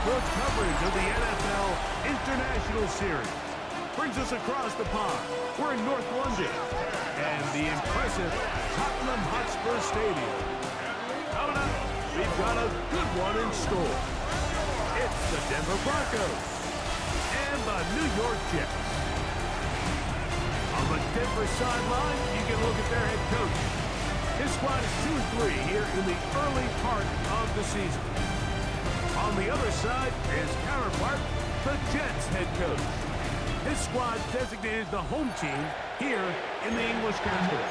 for coverage of the NFL International Series. Brings us across the pond. We're in North London and the impressive Tottenham Hotspur Stadium. Coming up, we've got a good one in store. It's the Denver Broncos and the New York Jets. On the Denver sideline, you can look at their head coach. His squad is 2-3 here in the early part of the season. On the other side, his counterpart, the Jets head coach. His squad designated the home team here in the English capital.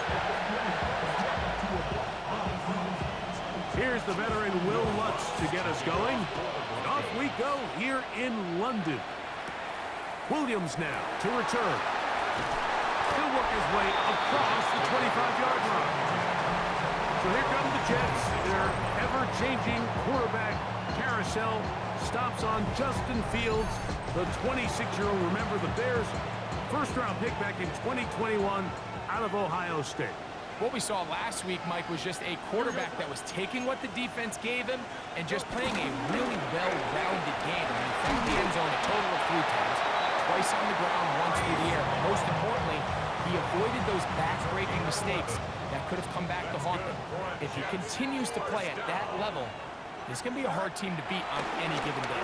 Here's the veteran Will Lutz to get us going. And off we go here in London. Williams now to return. He'll work his way across the 25-yard line. So here come the Jets. Their ever-changing quarterback carousel stops on Justin Fields, the 26-year-old. Remember, the Bears' first-round pick back in 2021 out of Ohio State. What we saw last week, Mike, was just a quarterback that was taking what the defense gave him and just playing a really well-rounded game. I mean, he found the end zone a total of 3 times, twice on the ground, once through the air. But most importantly, he avoided those back-breaking mistakes that could have come back to haunt them. If he continues to play at that level, this can be a hard team to beat on any given day.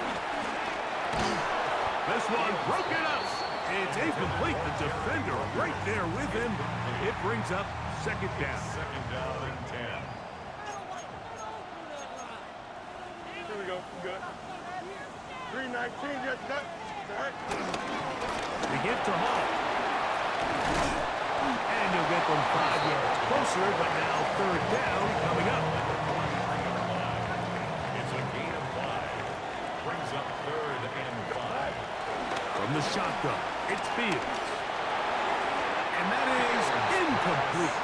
This one broken up. It's incomplete. The defender right there with him. It brings up second down. Second down and 10. Here we go. Good. 319. Yes, that. The give to Hall. And you'll get them 5 yards closer, but now third down coming up. It's a gain of 5. Brings up third and 5. From the shotgun, it's Fields. And that is incomplete.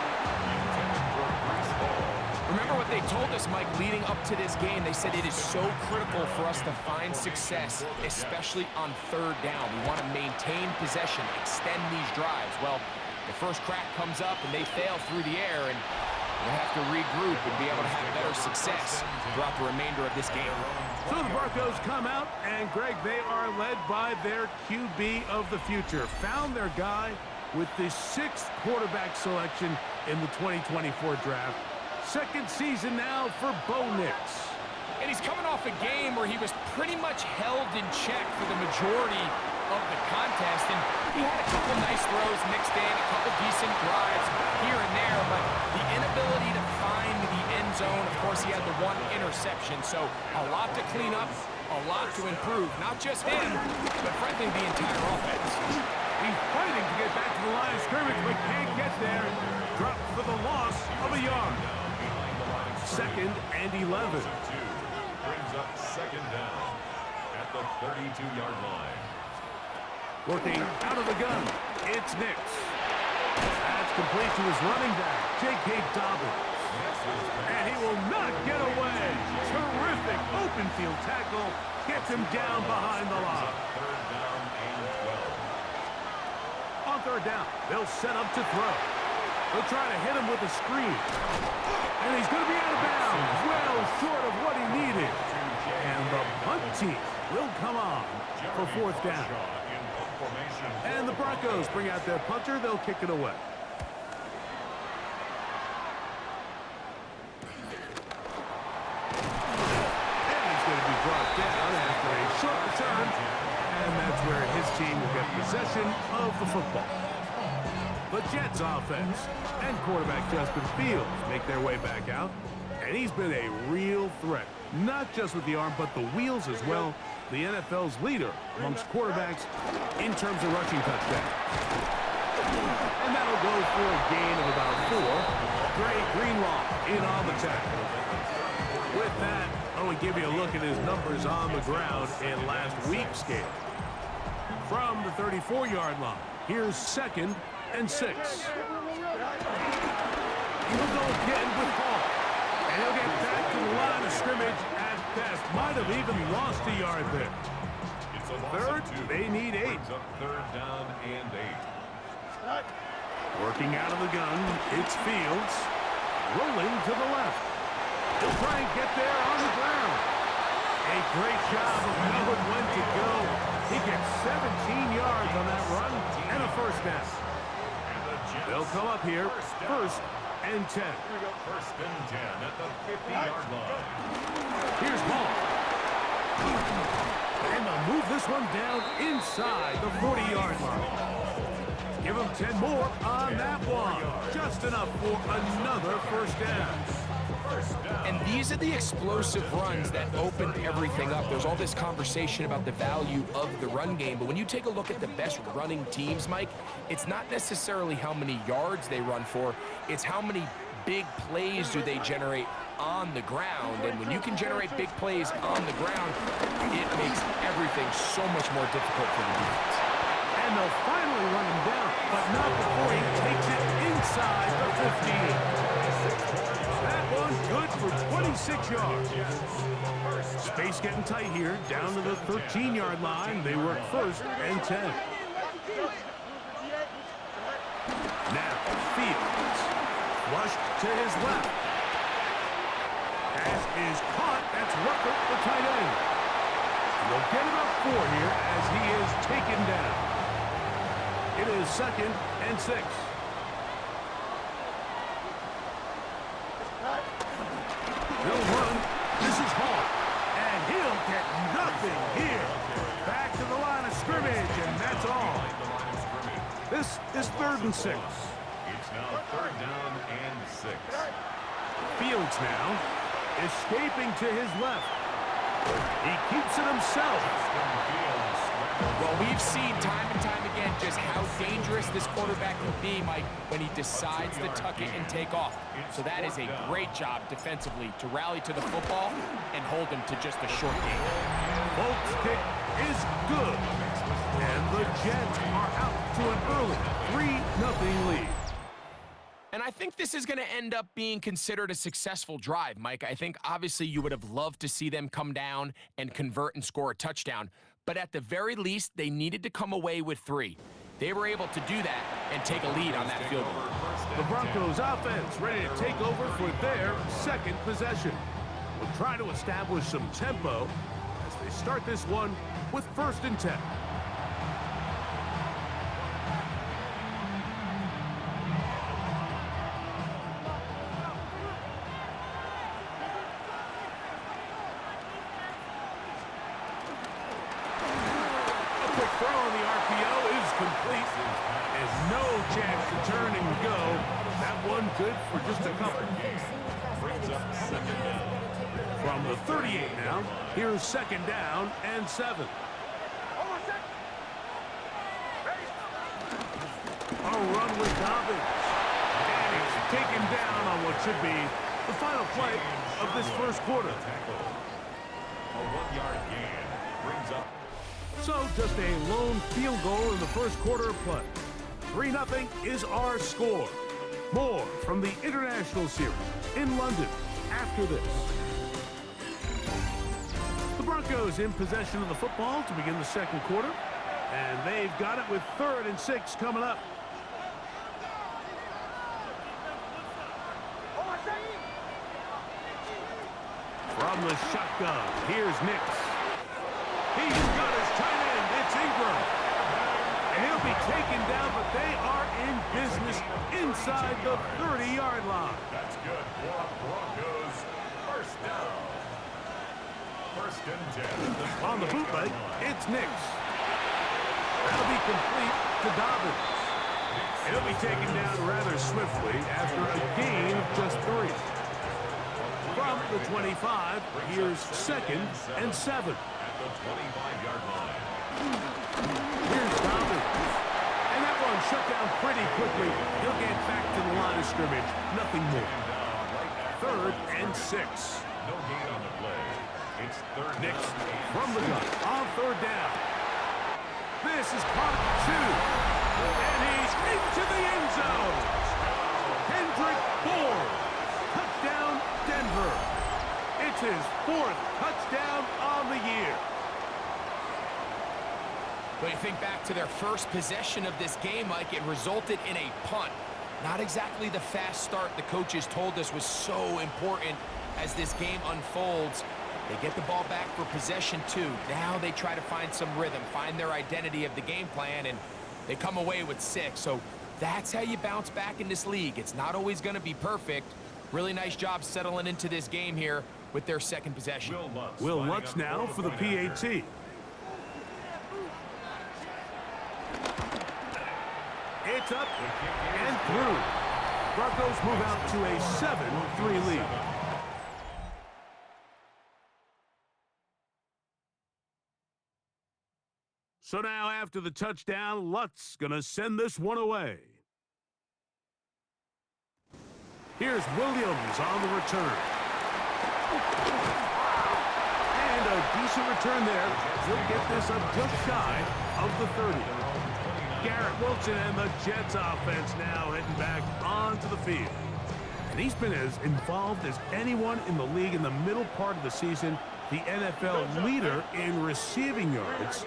Remember what they told us, Mike, leading up to this game. They said it is so critical for us to find success, especially on third down. We want to maintain possession, extend these drives. Well, the first crack comes up and they fail through the air, and we'll have to regroup and be able to have better success throughout the remainder of this game. So the Broncos come out, and Greg, they are led by their QB of the future. Found their guy with the 6th quarterback selection in the 2024 draft. Second season now for Bo Nix. And he's coming off a game where he was pretty much held in check for the majority of the contest, and he had a couple nice throws mixed in, a couple decent drives here and there, but the inability to find the end zone, of course, he had the 1 interception, so a lot to clean up, a lot to improve. Not just him, but frankly, the entire offense. He's fighting to get back to the line of scrimmage, but can't get there. Dropped for the loss of a yard. Second and 11. Brings up second down at the 32-yard line. Working out of the gun, it's Nix. That's complete to his running back, J.K. Dobbins. And he will not get away. Terrific open field tackle. Gets him down behind the line. Third down and 12. On third down, they'll set up to throw. They'll try to hit him with a screen. And he's going to be out of bounds. Well short of what he needed. And the punt team will come on for fourth down. And the Broncos bring out their punter. They'll kick it away. And he's going to be brought down after a short return. And that's where his team will get possession of the football. The Jets offense and quarterback Justin Fields make their way back out. And he's been a real threat, not just with the arm, but the wheels as well. The NFL's leader amongst quarterbacks in terms of rushing touchdowns. And that'll go for a gain of about 4. Dre Greenlaw in on the tackle. With that, I want to give you a look at his numbers on the ground in last week's game. From the 34-yard line, here's second and 6. He'll go again with Hall. And he'll get back to the line of scrimmage at best. Might have even lost a yard there. Third, they need 8. Third down and 8. Working out of the gun, it's Fields. Rolling to the left. He'll try and get there on the ground. A Great job of knowing when to go. He gets 17 yards on that run and a first down. They'll come up here, first and 10. First and 10 at the 50-yard line. Here's Hall. And they'll move this one down inside the 40-yard line. Give him 10 more on that one. Just enough for another first down. And these are the explosive runs that open everything up. There's all this conversation about the value of the run game, but when you take a look at the best running teams, Mike, it's not necessarily how many yards they run for, it's how many big plays do they generate on the ground. And when you can generate big plays on the ground, it makes everything so much more difficult for the defense. And they'll finally run him down, but not before he takes it inside the 15. That one good for 26 yards. Space getting tight here, down to the 13-yard line. They work first and 10. Now, Fields. Flushed to his left. Pass is caught. That's Rucker, the tight end. They'll get about 4 here as he is taken down. It is second and 6. He'll run. This is Hall. And he'll get nothing here. Back to the line of scrimmage, and that's all. This is third and 6. It's now third down and 6. Fields now escaping to his left. He keeps it himself. Well, we've seen time and time again just how dangerous this quarterback can be, Mike, when he decides to tuck it and take off. So that is a great job defensively to rally to the football and hold him to just a short game. Bolt's kick is good. And the Jets are out to an early 3-0 lead. And I think this is going to end up being considered a successful drive, Mike. I think obviously you would have loved to see them come down and convert and score a touchdown. But at the very least, they needed to come away with 3. They were able to do that and take a lead on that field goal. The Broncos offense ready to take over for their second possession. Will try to establish some tempo as they start this one with first and 10. Throw on the RPO is complete. There's no chance to turn and go. That one good for just a couple. Brings up second down. From the 38 now, here's second down and 7. A run with Dobbins. And he's taken down on what should be the final play of this first quarter. A 1-yard gain brings up. So just a lone field goal in the first quarter of play. 3-0 is our score. More from the International Series in London after this. The Broncos in possession of the football to begin the second quarter. And they've got it with 3rd and 6 coming up. From the shotgun, here's Nix. He's got his tight end. It's Ingram. And he'll be taken down, but they are in business inside the 30-yard line. That's good for Broncos. First down. First and 10. On the bootleg, it's Nix. That'll be complete to Dobbins. He'll be taken down rather swiftly after a gain of just 3. From the 25, here's second and 7. 25-yard line. Here's Dobbins. And that one shut down pretty quickly. He'll get back to the line of scrimmage. Nothing more. 3rd and 6. No gain on the play. It's third Nix down. from the gun on 3rd down. This is caught at 2. And he's into the end zone. Hendrick Bourne. Touchdown, Denver. It's his 4th touchdown on the year. But you think back to their first possession of this game, Mike, it resulted in a punt. Not exactly the fast start the coaches told us was so important as this game unfolds. They get the ball back for possession 2. Now they try to find some rhythm, find their identity of the game plan, and they come away with 6. So that's how you bounce back in this league. It's not always going to be perfect. Really nice job settling into this game here with their second possession. Will Lutz now for the PAT. It's up and through. Broncos move out to a 7-3 lead. So now after the touchdown, Lutz gonna send this one away. Here's Williams on the return. And a decent return there. He'll get this up just shy of the 30. Garrett Wilson and the Jets offense now heading back onto the field. And he's been as involved as anyone in the league in the middle part of the season, the NFL leader in receiving yards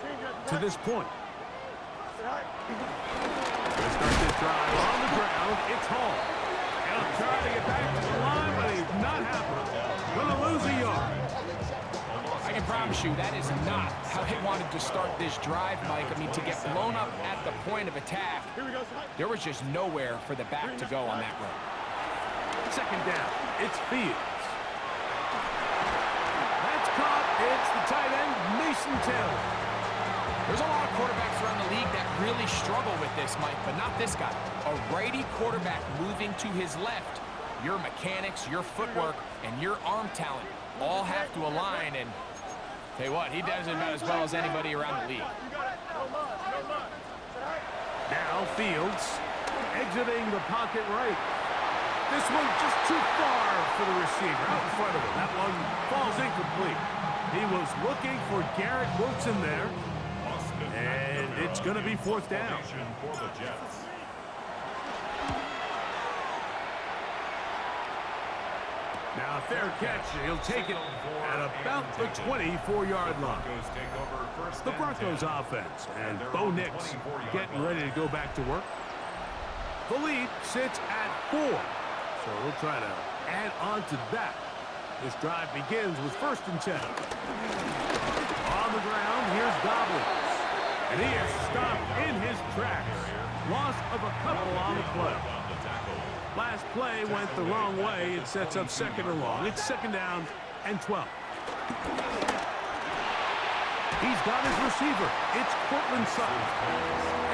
to this point. Let's start this drive on the ground. It's Hall. He'll try to get back to the line, but he's not happening. Gonna lose a yard. I can promise you that is not how they wanted to start this drive, Mike. I mean, to get blown up at the point of attack, there was just nowhere for the back to go on that run. Second down, it's Fields. That's caught. It's the tight end, Mason Taylor. There's a lot of quarterbacks around the league that really struggle with this, Mike, but not this guy. A righty quarterback moving to his left. Your mechanics, your footwork, and your arm talent all have to align, and tell you what, he does it about as well as anybody around the league. Now Fields exiting the pocket right. This one just too far for the receiver out in front of him. That one falls incomplete. He was looking for Garrett Wilson there. And it's going to be fourth down. Now, fair catch. He'll take it at about the 24-yard line. The Broncos offense and Bo Nix getting ready to go back to work. The lead sits at 4. So we'll try to add on to that. This drive begins with 1st and 10. On the ground, here's Goblin. And he is stopped in his tracks. Loss of a couple on the play. Last play went the wrong way. It sets up 2nd and long. It's 2nd down and 12. He's got his receiver. It's Cortland Sutton.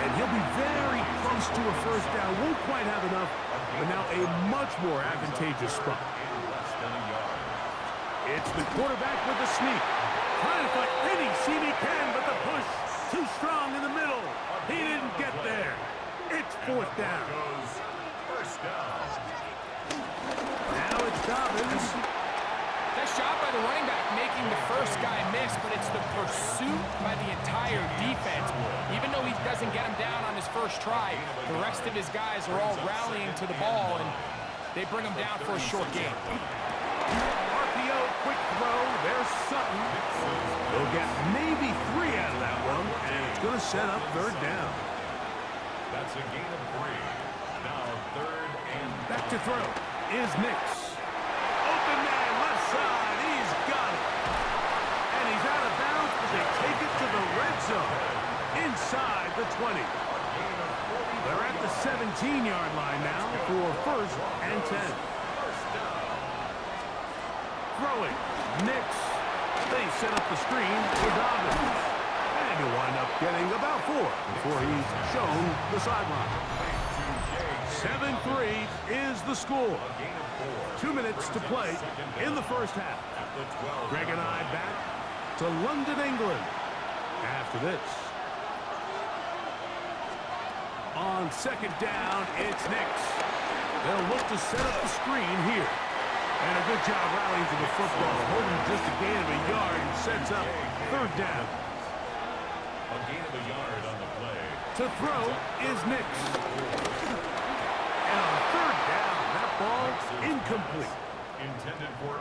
And he'll be very close to a 1st down. Won't quite have enough, but now a much more advantageous spot. It's the quarterback with the sneak. Trying to find any seam he can, but the push too strong in the middle. He didn't get there. It's 4th down. Now it's Dobbins. Nice job by the running back making the first guy miss, but it's the pursuit by the entire defense. Even though he doesn't get him down on his first try, the rest of his guys are all rallying to the ball, and they bring him down for a short gain. RPO, quick throw. There's Sutton. They'll get maybe 3 out of that one, and it's going to set up 3rd down. That's a gain of 3. Now 3rd and... Back to throw is Nix. Open man, left side. He's got it. And he's out of bounds, but they take it to the red zone. Inside the 20. They're at the 17-yard line now for 1st and 10. Throwing, Nix. They set up the screen for Dobbins. And he'll wind up getting about 4 before he's shown the sideline. 7-3 is the score. 2 minutes to play in the 1st half. Greg and I back to London, England after this. On 2nd down, it's Nix. They'll look to set up the screen here. And a good job rallying to the football, holding just a gain of a yard and sets up 3rd down. A gain of a yard on the play. To throw is Nix. And on 3rd down, that ball's incomplete.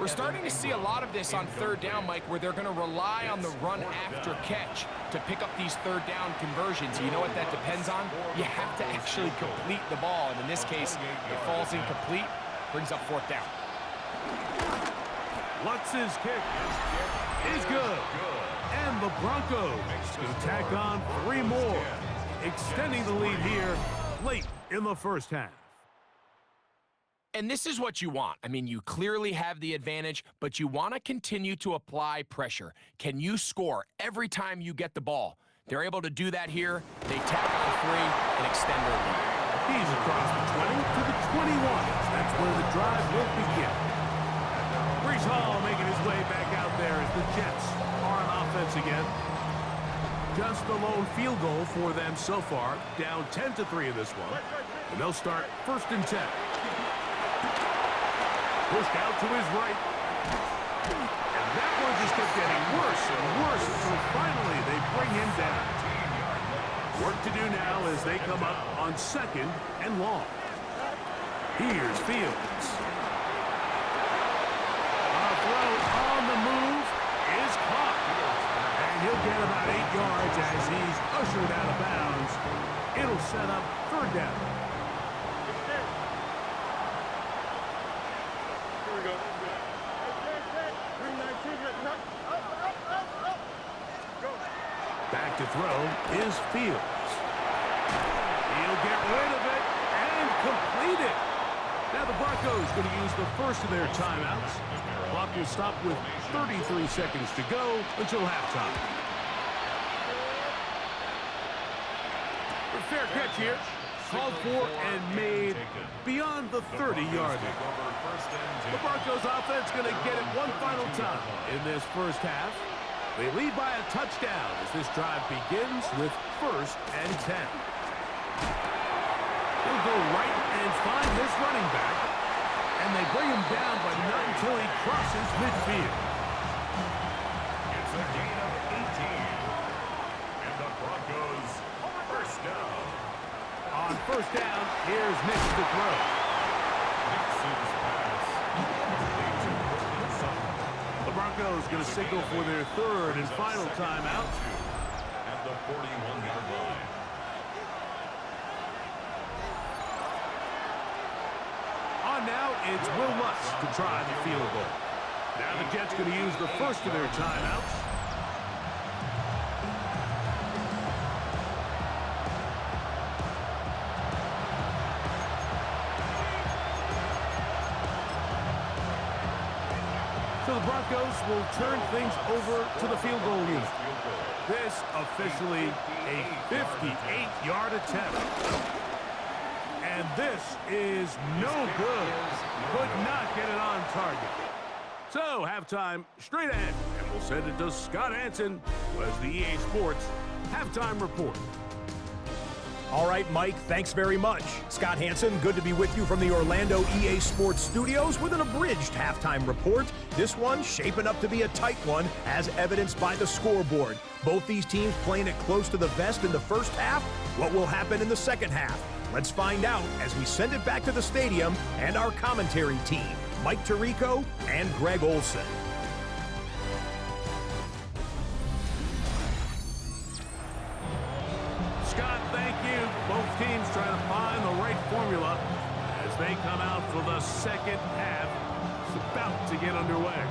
We're starting to see a lot of this on 3rd down, Mike, where they're going to rely on the run after catch to pick up these 3rd down conversions. You know what that depends on? You have to actually complete the ball, and in this case, it falls incomplete, brings up 4th down. Lutz's kick is good. And the Broncos can tack on 3 more, extending the lead here late in the first half. And this is what you want. I mean, you clearly have the advantage, but you want to continue to apply pressure. Can you score every time you get the ball? They're able to do that here. They tack on 3 and extend their lead. He's across the 20 to the 21. That's where the drive will begin. Breece Hall making his way back out there as the Jets are on offense again. Just the lone field goal for them so far. Down 10-3 in this one. And they'll start 1st and 10. Pushed out to his right. And that one just kept getting worse and worse until finally they bring him down. Work to do now as they come up on 2nd and long. Here's Fields. A throw on the move is caught. And he'll get about 8 yards as he's ushered out of bounds. It'll set up 3rd down. Back to throw is Fields. He'll get rid of it and complete it. Now the Broncos going to use the first of their timeouts. The clock will stop with 33 seconds to go until halftime. A fair catch here. Called for and made beyond the 30-yard line. The Broncos offense going to get it one final time in this first half. They lead by a touchdown as this drive begins with 1st and 10. He'll go right and find his running back, and they bring him down, but not until he crosses midfield. It's a gain of 18. And the Broncos 1st down. On 1st down, here's Nix to throw. Nix's pass. The Broncos going to signal for their 3rd and final timeout. At the 41-yard line. On now, it's Will Lutz to try the field goal. Now the Jets going to use the first of their timeouts. So the Broncos will turn things over to the field goal unit. This officially a 58-yard attempt. And this is no good. Could not get it on target. So halftime straight ahead. And we'll send it to Scott Hansen, who has the EA Sports halftime report. All right, Mike, thanks very much. Scott Hansen, good to be with you from the Orlando EA Sports studios with an abridged halftime report. This one shaping up to be a tight one, as evidenced by the scoreboard. Both these teams playing it close to the vest in the first half. What will happen in the second half? Let's find out as we send it back to the stadium and our commentary team, Mike Tirico and Greg Olson. Scott, thank you. Both teams trying to find the right formula as they come out for the second half. It's about to get underway.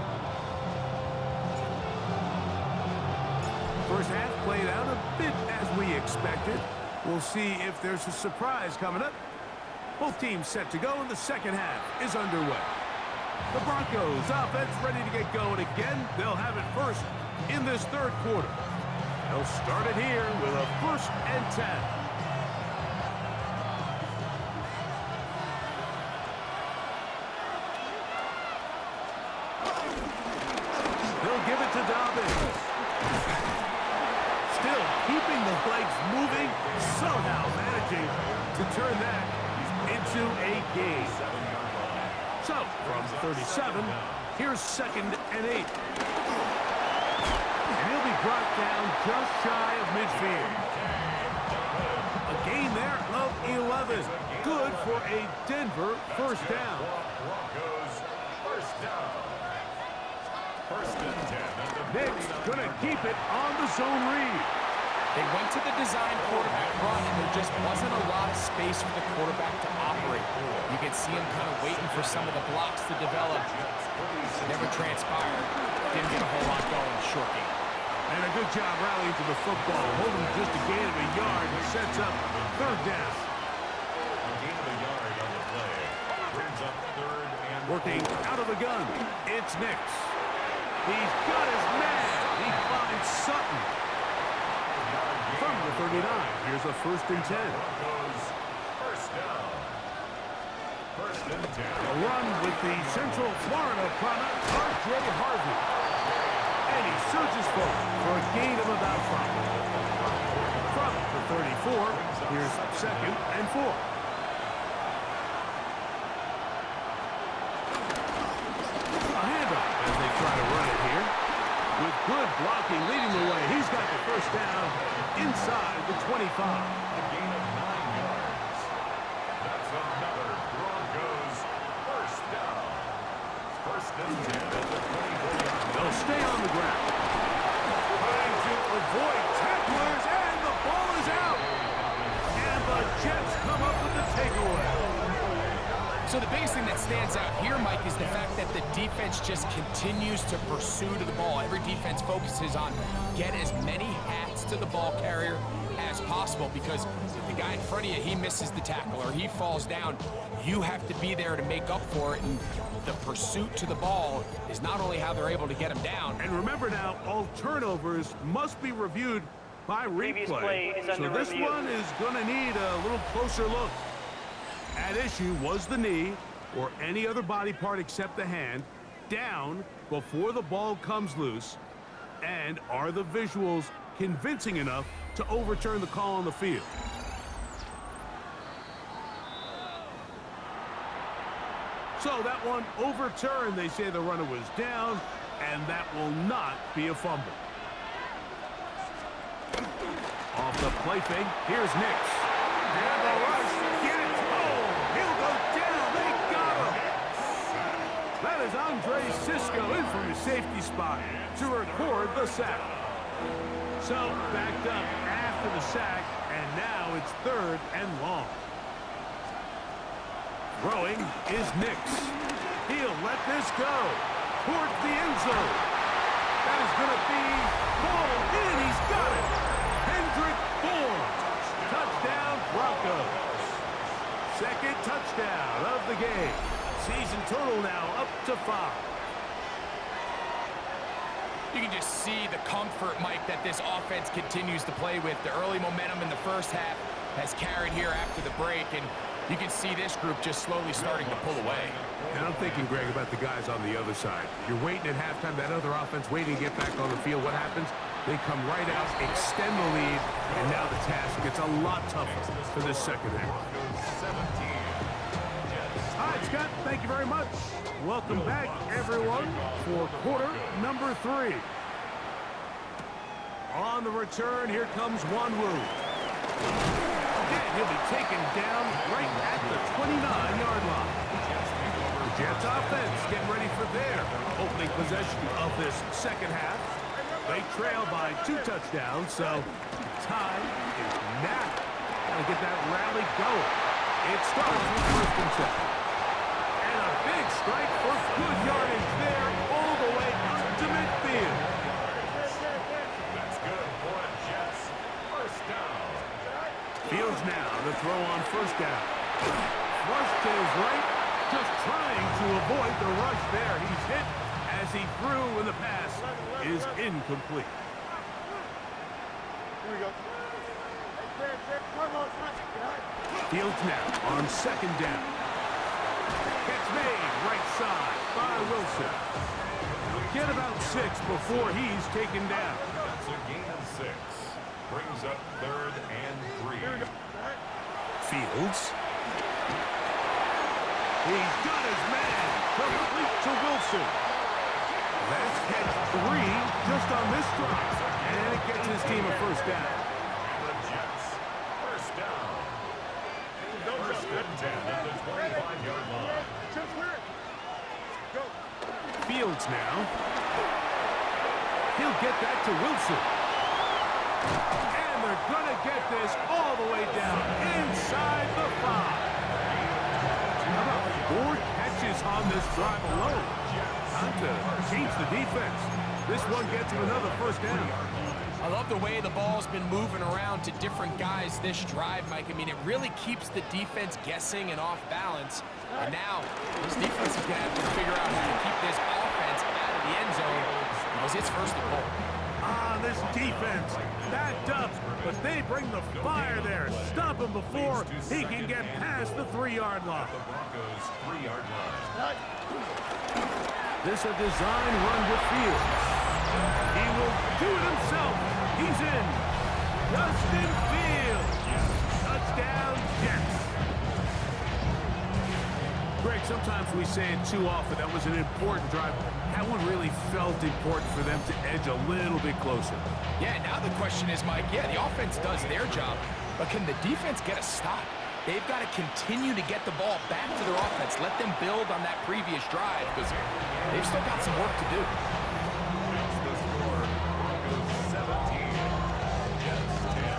First half played out a bit as we expected. We'll see if there's a surprise coming up. Both teams set to go, and the second half is underway. The Broncos offense ready to get going again. They'll have it first in this 3rd quarter. They'll start it here with a 1st and 10. He'll give it to Dobbins. Still keeping the legs moving, somehow managing to turn that into a gain. So, from 37, here's 2nd and 8. And he'll be brought down just shy of midfield. A gain there of 11. Good for a Denver 1st down. Broncos 1st down. 1st and 10. Nick's going to keep it on the zone read. They went to the design quarterback run, and there just wasn't a lot of space for the quarterback to operate. You can see him kind of waiting for some of the blocks to develop. Never transpired. Didn't get a whole lot going in the short game. And a good job rallying to the football. Holding just a gain of a yard and sets up third down. A gain of a yard on the play. Brings up third and Working out of the gun. It's Nix. He's got his man. He finds Sutton. From the 39, here's a 1st and 10. Broncos first down. 1st and 10. A run with the Central Florida product, R.J. Harvey. And he surges forward for a gain of about 5. From the 34, here's 2nd and 4. A handoff as they try to run it here. With good blocking leading the way, he's got the 1st down inside the 25. A gain of 9 yards. That's another Broncos first down. 1st and 10 at the 24-yard. They'll stay on the ground. Trying to avoid tacklers, and the ball is out. And the Jets come up with the takeaway. So the biggest thing that stands out here, Mike, is the fact that the defense just continues to pursue to the ball. Every defense focuses on get as many hats to the ball carrier as possible, because if the guy in front of you, he misses the tackle or he falls down, you have to be there to make up for it. And the pursuit to the ball is not only how they're able to get him down. And remember now, all turnovers must be reviewed by Previous play replay. is under So this review. one is going to need a little closer look. At issue was the knee, or any other body part except the hand, down before the ball comes loose. And are the visuals convincing enough to overturn the call on the field? So that one overturned. They say the runner was down, and that will not be a fumble. Off the play fake, here's Nix. And the rush gets home. He'll go down. They got him. That is Andre Sisco in from his safety spot to record the sack. So backed up after the sack, and now it's 3rd and long. Throwing is Nix. He'll let this go towards the end zone. That is going to be ball in. He's got it. Hendrick Bourne. Touchdown, Broncos. 2nd touchdown of the game. Season total now up to 5. You can just see the comfort, Mike, that this offense continues to play with. The early momentum in the first half has carried here after the break, and you can see this group just slowly starting to pull away. And I'm thinking, Greg, about the guys on the other side. You're waiting at halftime, that other offense waiting to get back on the field. What happens? They come right out, extend the lead, and now the task gets a lot tougher for this second half. 17. All right, Scott, thank you very much. Welcome back, everyone, for quarter number 3. On the return, here comes Wanwu. And he'll be taken down right at the 29-yard line. The Jets offense getting ready for their opening possession of this second half. They trail by 2 touchdowns, so time is now. Gotta get that rally going. It starts with 1st and 10. And a big strike for good yardage there, all the way up to midfield. That's good for the Jets. First down. Fields now to throw on 1st down. Rush to his right, just trying to avoid the rush there. He's hit as he threw, and the pass is incomplete. Here we go. Fields now on 2nd down. Catch made right side by Wilson. He'll get about 6 before he's taken down. That's a gain of 6. Brings up 3rd and 3. Fields. He's got his man. Complete to Wilson. That's catch 3 just on this drive. And it gets his team a 1st down. The Jets. First down. 1st and 10 at the 25-yard line. Fields now. He'll get that to Wilson. And they're going to get this all the way down inside the 5. How about 4 catches on this drive alone? Time to change the defense. This one gets him another first down. I love the way the ball's been moving around to different guys this drive, Mike. I mean, it really keeps the defense guessing and off balance. And now, this defense is going to have to figure out how to keep this offense out of the end zone because it's first and goal. This defense backed up, but they bring the fire there. Stop him before he can get past the 3-yard line. The Broncos 3-yard line. This a design run with Fields. He will do it himself. He's in. Justin Fields. Touchdown, Jets. Greg, sometimes we say it too often. That was an important drive. That one really felt important for them to edge a little bit closer. Yeah, now the question is, Mike, yeah, the offense does their job, but can the defense get a stop? They've got to continue to get the ball back to their offense. Let them build on that previous drive because they've still got some work to do. That's the score. Broncos 17, Jets 10.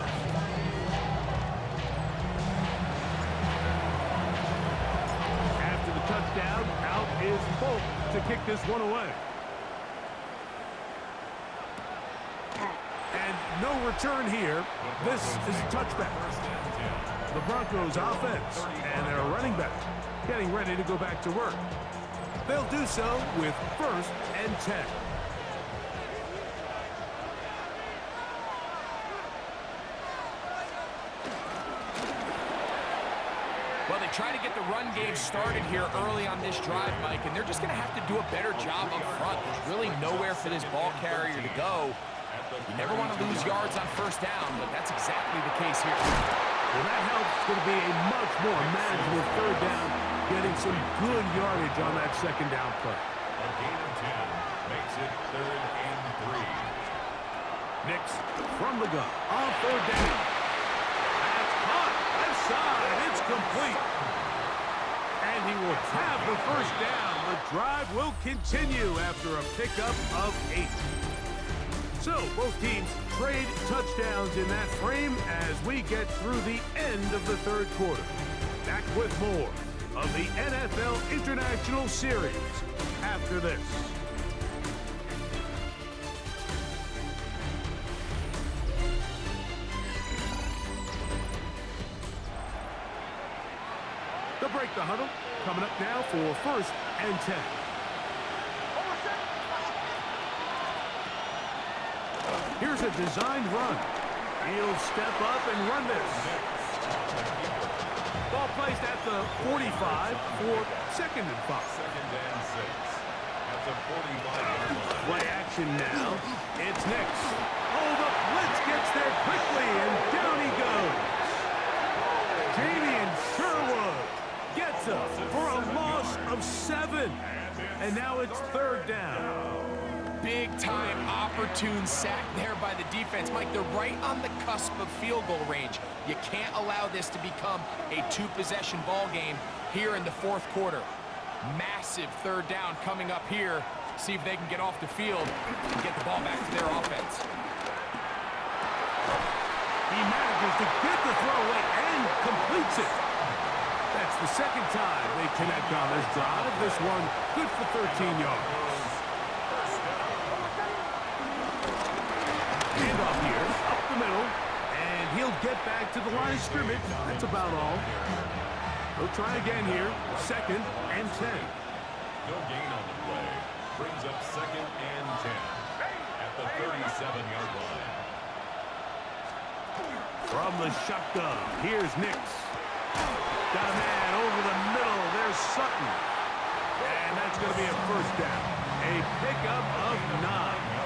After the touchdown, out is Folk to kick this one away. And no return here. This is a touchback. The Broncos offense and their running back getting ready to go back to work. They'll do so with 1st and 10. Well, they try to get the run game started here early on this drive, Mike, and they're just going to have to do a better job up front. There's really nowhere for this ball carrier to go. You never want to lose yards on 1st down, but that's exactly the case here. Well, that helps. It's going to be a much more manageable 3rd down, getting some good yardage on that 2nd down play. A gain of 10 makes it 3rd and 3. Nix from the gun on 3rd down. That's caught. Left side. It's complete. And he will have the 1st down. The drive will continue after a pickup of 8. So, both teams trade touchdowns in that frame as we get through the end of the 3rd quarter. Back with more of the NFL International Series after this. To break the huddle, coming up now for 1st and 10. Here's a designed run. He'll step up and run this. Ball placed at the 45 for 2nd and 5. 2nd and 6. At the 45-yard line. Play action now. It's Nix. Oh, the blitz gets there quickly, and down he goes. Damian Sherwood gets up for a loss of 7. And now it's 3rd down. Big-time opportune sack there by the defense. Mike, they're right on the cusp of field goal range. You can't allow this to become a 2-possession ball game here in the 4th quarter. Massive 3rd down coming up here. See if they can get off the field and get the ball back to their offense. He manages to get the throw away and completes it. That's the 2nd time they connect on this drive. This one good for 13 yards. Handoff here, up the middle, and he'll get back to the line of scrimmage. That's about all. He'll try again here, 2nd and 10. No gain on the play. Brings up 2nd and 10 at the 37-yard line. From the shotgun, here's Nix. Got a man over the middle. There's Sutton. And that's going to be a 1st down. A pickup of 9.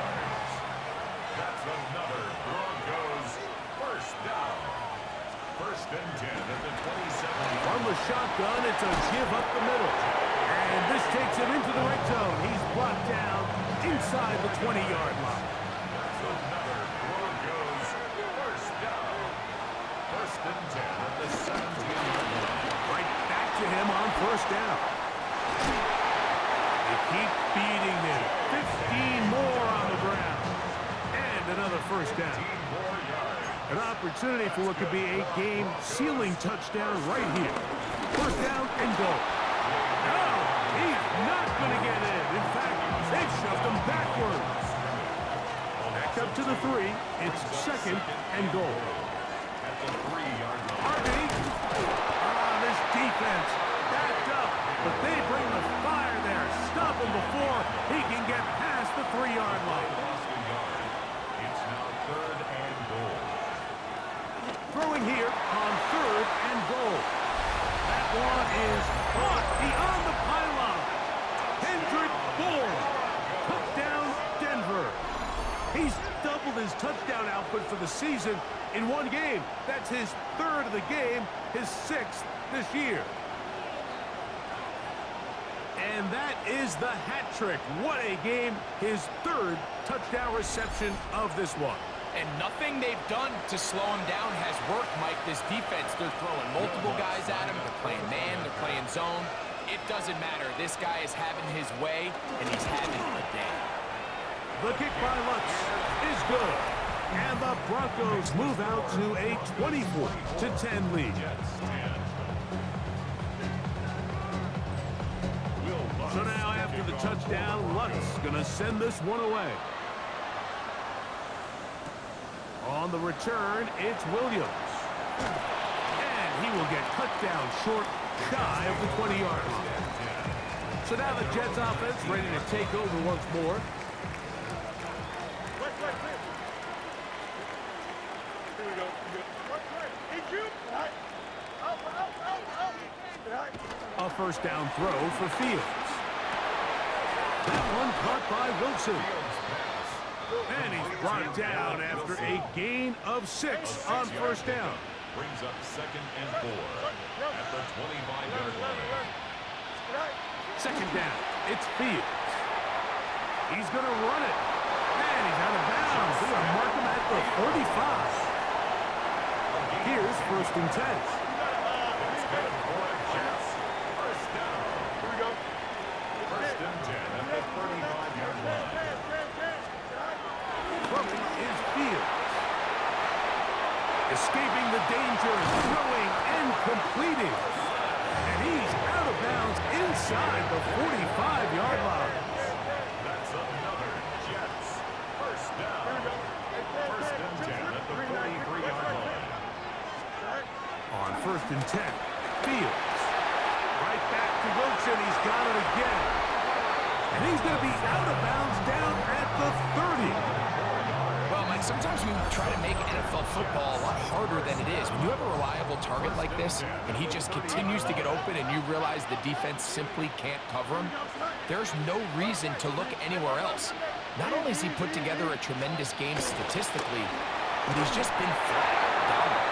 That's another Broncos 1st down. 1st and 10 at the 27. From the shotgun, it's a give up the middle. And this takes him into the red zone. He's brought down inside the 20-yard line. That's another Broncos 1st down. 1st and 10 at the 17-yard line. Right back to him on 1st down. They keep feeding him. 15 more on the ground. And another 1st down. 15 more yards. An opportunity for what could be a game-sealing touchdown right here. First down and goal. No, he's not going to get in. In fact, they've shoved him backwards. Back up to the 3. It's second and goal. At the 3-yard line. Harvey. This defense backed up, but they bring the fire there. Stop him before he can get past the 3-yard line. Lost a yard. It's now 3rd and goal. Throwing here on 3rd and goal. That one is caught beyond the pylon. Hendrick Bourne. Touchdown, Denver. He's doubled his touchdown output for the season in one game. That's his 3rd of the game, his 6th this year. And that is the hat trick. What a game. His 3rd touchdown reception of this one. And nothing they've done to slow him down has worked, Mike. This defense, they're throwing multiple guys at him. They're playing man, they're playing zone. It doesn't matter. This guy is having his way, and he's having a day. The kick by Lutz is good. And the Broncos move out to a 24-10 lead. So now after the touchdown, Lutz going to send this one away. On the return, it's Williams. And he will get cut down short, shy of the 20-yard line. So now the Jets offense ready to take over once more. A first down throw for Fields. That one caught by Wilson. And he's brought down after a gain of 6 on first down. Brings up 2nd and 4 at the 25-yard line. Second down, it's Fields. He's going to run it. And he's out of bounds. They're going to mark him at the 45. Here's 1st and 10. It's good for Jets. First down. Here we go. 1st and 10 at the 35-yard line. Throwing is Fields. Escaping the danger, throwing and completing. And he's out of bounds inside the 45-yard line. That's another Jets. First down. 1st and 10 at the 43-yard line. On 1st and 10, Fields. Right back to Wilson. He's got it again. And he's going to be out of bounds down at the 30. Well, Mike, sometimes we try to make NFL football a lot harder than it is. When you have a reliable target like this, and he just continues to get open, and you realize the defense simply can't cover him, there's no reason to look anywhere else. Not only has he put together a tremendous game statistically, but he's just been flat out dominant.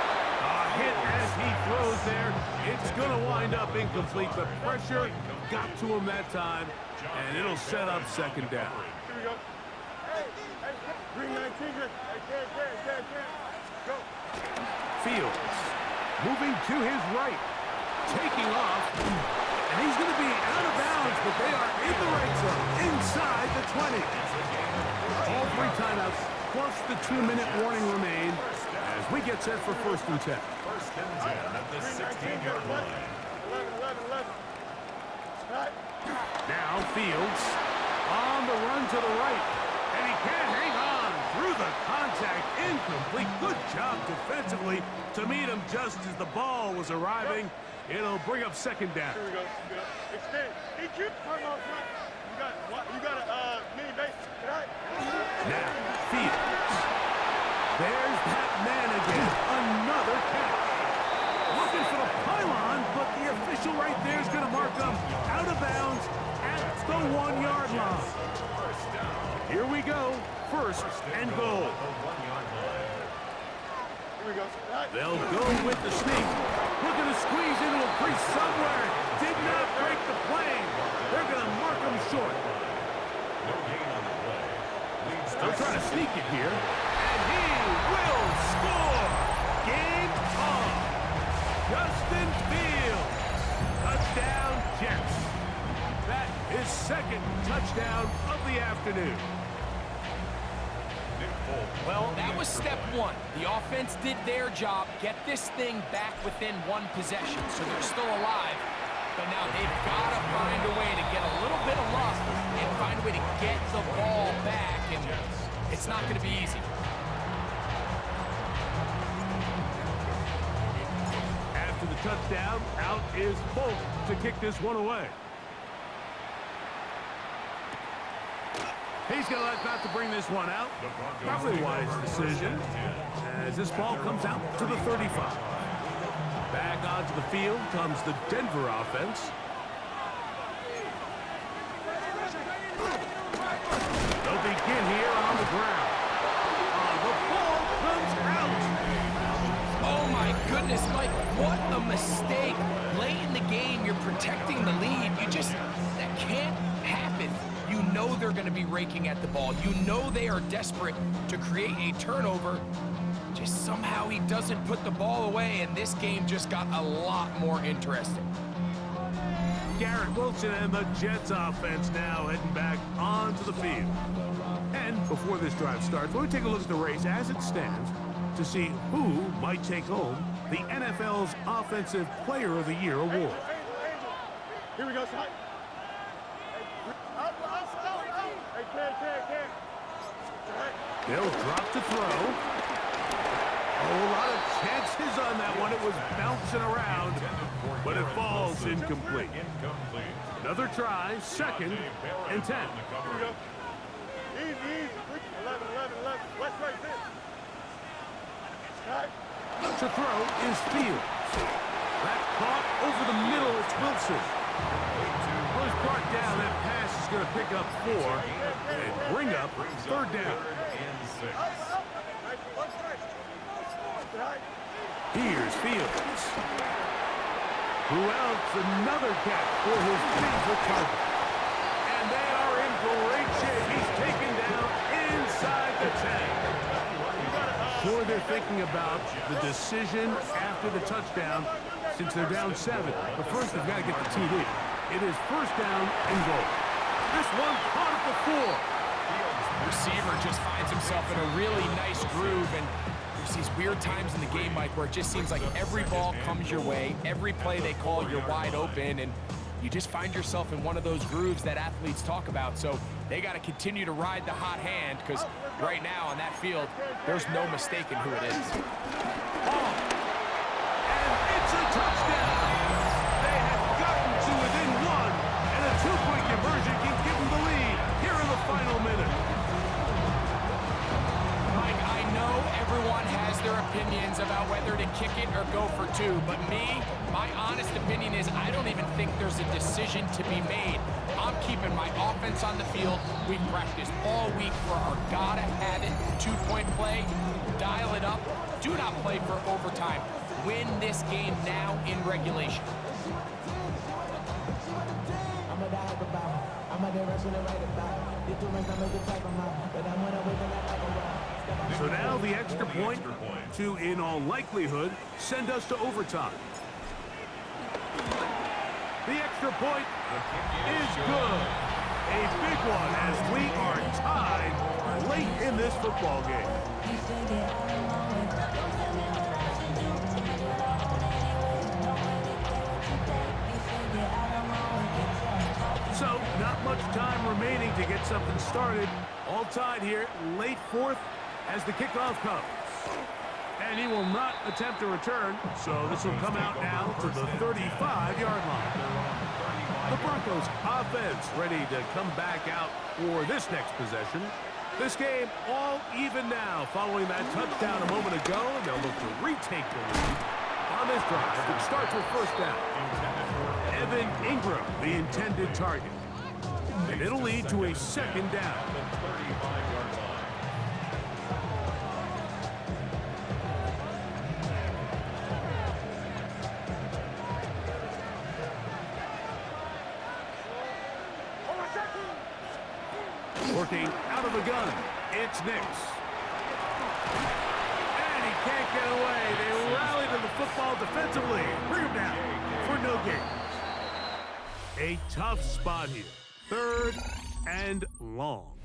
Hit as he throws there. It's going to wind up incomplete. The pressure got to him that time, and it'll set up 2nd down. Here we go. Green 19. Go. Fields moving to his right, taking off, and he's going to be out of bounds, but they are in the right zone, inside the 20. All 3 timeouts, plus the 2-minute warning remain as we get set for 1st and 10. 1st and 10 at the 16-yard line. 11. Now Fields on the run to the right, and he can't hang on through the contact. Incomplete. Good job defensively to meet him just as the ball was arriving. It'll bring up 2nd down. Here we go. Extend. EQ. Come on, front. You got a mini base. Now Fields. There's that man again. Another catch. Looking for the pylon, but the official right there is going to mark him out of bounds at the 1-yard line. Here we go. 1st and goal. Here we go. They'll go with the sneak. Looking to squeeze into a crease somewhere. Did not break the plane. They're going to mark him short. No gain on the play. They'll try to sneak it here. And he will score. Game on. Justin Fields. Touchdown, Jets. That is 2nd touchdown of the afternoon. Well, that that was step one. The offense did their job, get this thing back within one possession, so they're still alive. But now they've got to find a way to get a little bit of luck and find a way to get the ball back, and it's not going to be easy. After the touchdown, out is Folk to kick this one away. He's going to elect not to bring this one out. Probably a wise decision as this ball comes out to the 35. Back onto the field comes the Denver offense. They'll begin here on the ground. The ball comes out. Oh my goodness, Mike, what a mistake. Late in the game, you're protecting the lead. That can't happen. You know they're going to be raking at the ball. You know they are desperate to create a turnover. Just somehow he doesn't put the ball away, and this game just got a lot more interesting. Garrett Wilson and the Jets offense now heading back onto the field. And before this drive starts, we'll take a look at the race as it stands to see who might take home the NFL's Offensive Player of the Year award. Here we go, son. Hey, Ken. They'll drop to throw. A lot of chances on that one. It was bouncing around, but it falls incomplete. Another try, 2nd and 10. Here we go. Easy. 11. Let's race it. Right. To throw is Fields. That's caught over the middle. It's Wilson. Well, he's brought down. That pass is going to pick up 4 and bring up 3rd down. Here's Fields. Who else? Another catch for his favorite target. And they are in great shape. He's taken down inside the 10. Sure, they're thinking about the decision after the touchdown since they're down 7. But first, they've got to get the TD. It is 1st down and goal. This one caught at the 4. Receiver just finds himself in a really nice groove, and there's these weird times in the game, Mike, where it just seems like every ball comes your way, every play they call, you're wide open, and you just find yourself in one of those grooves that athletes talk about. So they got to continue to ride the hot hand, because right now on that field, there's no mistaking who it is. And it's a touchdown. They have gotten to within 1, and a 2-point conversion can give them the lead here in the final minute. Mike, I know everyone has their opinions about whether to kick it or go for 2, but my honest opinion is I don't even think there's a decision to be made. I'm keeping my offense on the field. We've practiced all week for our gotta-have-it 2-point play. Dial it up. Do not play for overtime. Win this game now in regulation. So now the extra point to, in all likelihood, send us to overtime. The extra point is good. A big one as we are tied late in this football game. So, not much time remaining to get something started. All tied here, late 4th as the kickoff comes. And he will not attempt a return, so this will come out now to the 35-yard line. The Broncos offense ready to come back out for this next possession. This game all even now following that touchdown a moment ago, and they'll look to retake the lead on this drive. It starts with 1st down. Evan Ingram, the intended target. And it'll lead to a 2nd down. Working out of the gun, it's Nix. And he can't get away. They rally to the football defensively. Bring him down for no gain. A tough spot here. 3rd and long.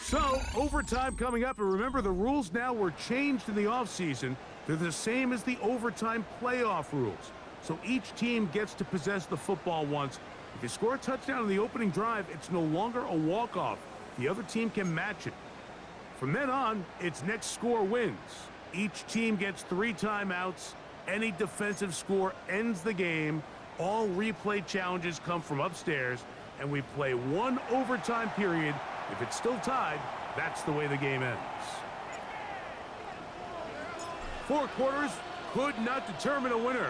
So, overtime coming up, and remember the rules now were changed in the offseason. They're the same as the overtime playoff rules. So each team gets to possess the football once. If you score a touchdown in the opening drive, it's no longer a walk-off. The other team can match it. From then on, it's next score wins. Each team gets 3 timeouts. Any defensive score ends the game. All replay challenges come from upstairs, and we play 1 overtime period. If it's still tied, that's the way the game ends. 4 quarters could not determine a winner.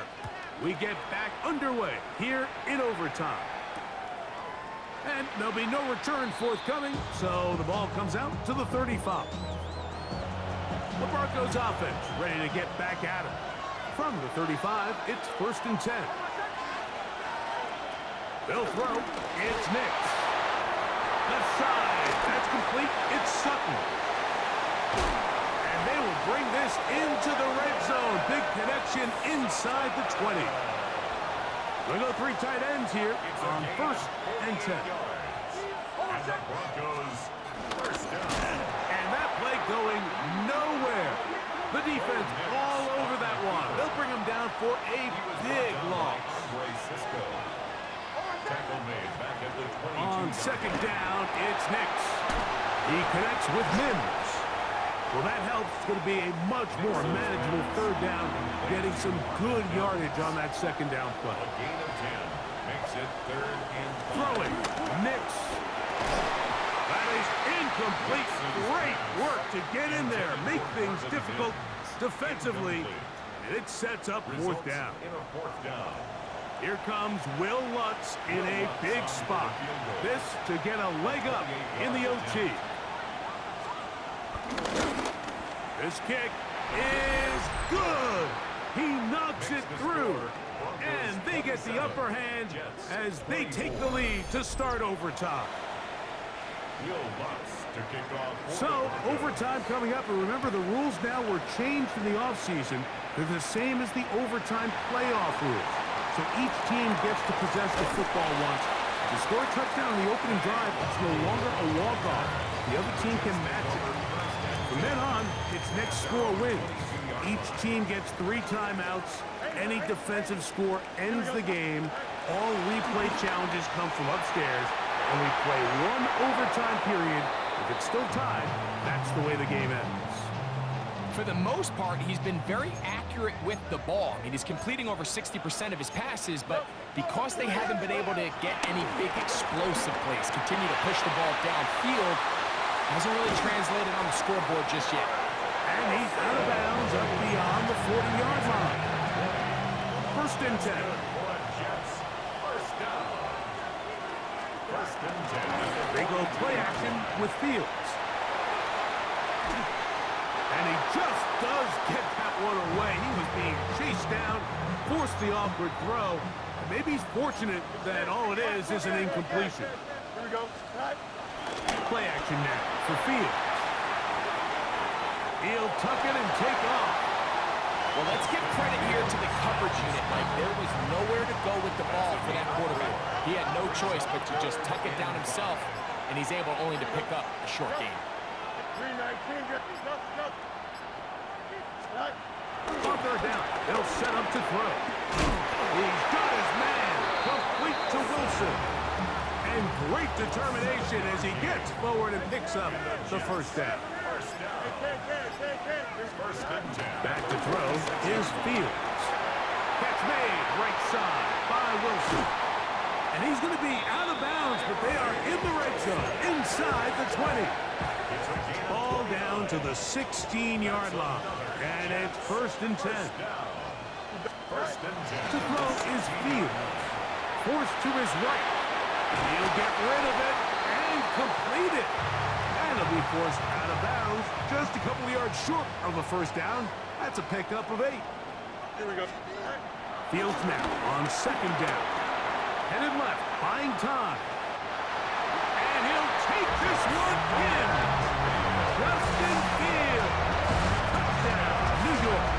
We get back underway here in overtime. And there'll be no return forthcoming, so the ball comes out to the 35. The Broncos offense ready to get back at it. From the 35, it's 1st and 10. They'll throw. It's Nix. Left side. That's complete. It's Sutton. And they will bring this into the red zone. Big connection inside the 20. We'll go 3 tight ends here on 1st and 10. And the Broncos first down. And that play going nowhere. The defense all over that one. They'll bring him down for a big loss. Tackle made back at the 22. On 2nd down, it's Nix. He connects with Mims. Well, that helps. It's going to be a much more manageable 3rd down, getting some good yardage on that 2nd down play. A gain of 10 makes it 3rd and 5. Throwing, Nix. That is incomplete. Great work to get in there, make things difficult defensively, and it sets up 4th down. In a 4th down. Here comes Will Lutz in a big spot. This to get a leg up in the OT. This kick is good. He knocks it through. And they get the upper hand as they take the lead to start overtime. Will Lutz to kick off. So, overtime coming up, and remember the rules now were changed in the offseason. They're the same as the overtime playoff rules. So each team gets to possess the football once. If you score a touchdown in the opening drive, it's no longer a walk-off. The other team can match it. From then on, it's next score wins. Each team gets 3 timeouts. Any defensive score ends the game. All replay challenges come from upstairs, and we play 1 overtime period. If it's still tied, that's the way the game ends. For the most part, he's been very accurate with the ball. I mean, he's completing over 60% of his passes, but because they haven't been able to get any big explosive plays, continue to push the ball downfield, hasn't really translated on the scoreboard just yet. And he's out of bounds up beyond the 40-yard line. 1st and 10. Jets first down. 1st and 10. They go play action with Fields. And he just does get that one away. He was being chased down, forced the awkward throw. And maybe he's fortunate that all it is an incompletion. Here we go. Play action now for Fields. He'll tuck it and take off. Well, let's give credit here to the coverage unit, Mike. There was nowhere to go with the ball for that quarterback. He had no choice but to just tuck it down himself, and he's able only to pick up a short gain. 319, go. On 3rd down, they'll set up to throw. He's got his man, complete to Wilson. And great determination as he gets forward and picks up the 1st down. First down. 1st and 10. Back to throw is Fields. Catch made, right side by Wilson. And he's going to be out of bounds, but they are in the red zone, inside the 20. Ball down to the 16-yard line. And it's 1st and 10. 1st and 10. To throw is Fields. Forced to his right. He'll get rid of it and complete it. And he'll be forced out of bounds just a couple of yards short of a 1st down. That's a pickup of 8. Here we go. Fields now on 2nd down. Headed left, buying time. And he'll take this one in. Justin Fields. Touchdown, New York.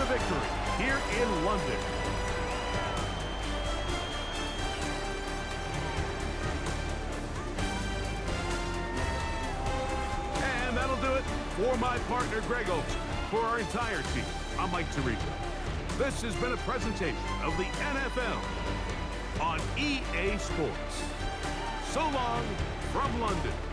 victory here in London. And that'll do it for my partner, Greg Oaks. For our entire team, I'm Mike Tirico. This has been a presentation of the NFL on EA Sports. So long from London.